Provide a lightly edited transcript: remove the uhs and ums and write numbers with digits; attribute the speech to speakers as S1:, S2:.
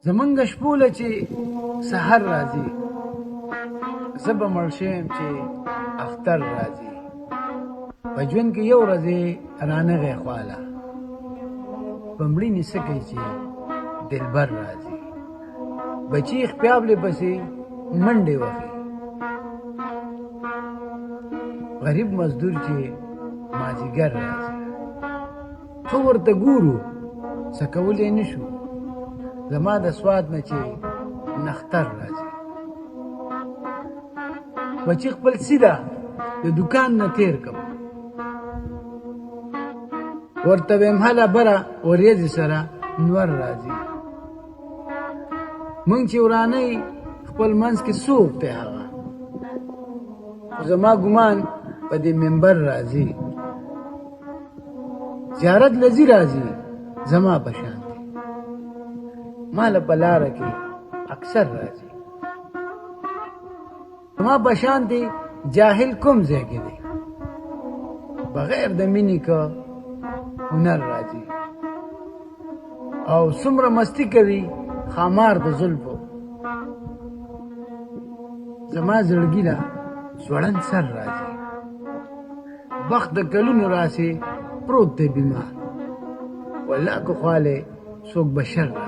S1: زمونږ شپوله چې سحر راځي، زه به مړ شم چې اختر راځي. په ژوند کې یو ورځې رانغی خواله، په مړینې څه کوي چې دلبر راځي. بچي خپیابلې پسې منډې وهي، غریب مزدور چې مازدیګر راځي. خو ورته ګورو څه کولی نه شو، زما د سوات نه چې نختر راځي. بچي خپل سیده د دکان نه تیر کم، ورته ویم هله بره وریځې سره نور راځي. مونږ چې ورانۍ خپل منځ کې څوک دی هغه، خو زما ګمان په دې منبر راځي. زیارت لذي راځي زما په شان دی، ماله په لاره کې اکثر راځي. زما په شان دی جاهل کوم ځای کې دی، بغیر د مینې که هنر راځي. او څومره مستی کوي خامار د زلفو، زما زړګي له ځوړند سر راځي. بخت د کلونو راسي پروت دی بیمار، والله که خواله څوک بشر راځي.